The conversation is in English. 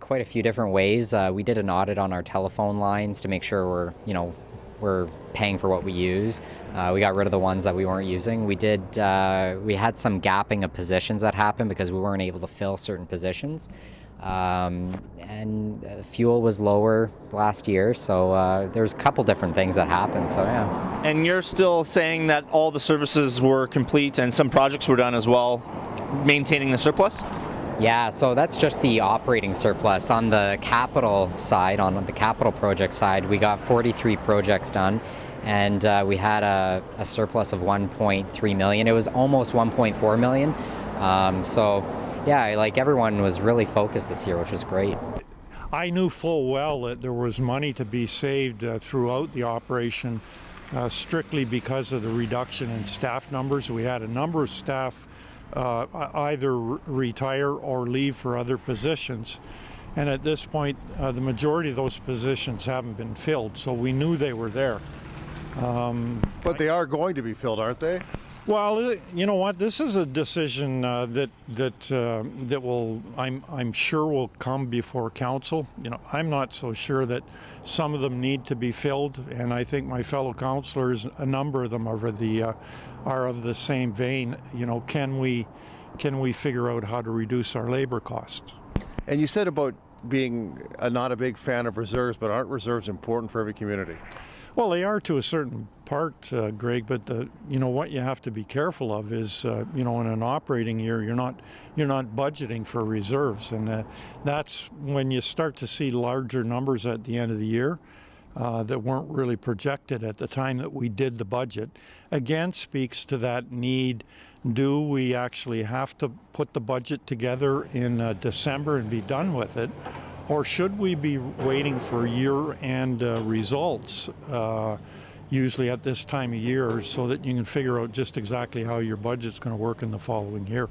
Quite a few different ways. We did an audit on our telephone lines to make sure we're paying for what we use. We got rid of the ones that we weren't using. We had some gapping of positions that happened because we weren't able to fill certain positions. And fuel was lower last year, so there's a couple different things that happened. So yeah. And you're still saying that all the services were complete and some projects were done as well, maintaining the surplus? Yeah, so that's just the operating surplus. On the capital side, on the capital project side, we got 43 projects done, and we had a surplus of 1.3 million. It was almost 1.4 million. So yeah, like everyone was really focused this year, which was great. I knew full well that there was money to be saved throughout the operation, strictly because of the reduction in staff numbers. We had a number of staff either retire or leave for other positions. And at this point, the majority of those positions haven't been filled, so we knew they were there. But they are going to be filled, aren't they? Well, you know what? This is a decision that will, I'm sure, will come before council. You know, I'm not so sure that some of them need to be filled, and I think my fellow councillors, a number of them are of the same vein. You know, can we figure out how to reduce our labor costs? And you said about being not a big fan of reserves, but aren't reserves important for every community? Well, they are to a certain part, Greg, but you know what you have to be careful of is, you know, in an operating year, you're not budgeting for reserves, and that's when you start to see larger numbers at the end of the year that weren't really projected at the time that we did the budget. Again, speaks to that need. Do we actually have to put the budget together in December and be done with it? Or should we be waiting for year-end results, usually at this time of year, so that you can figure out just exactly how your budget's going to work in the following year?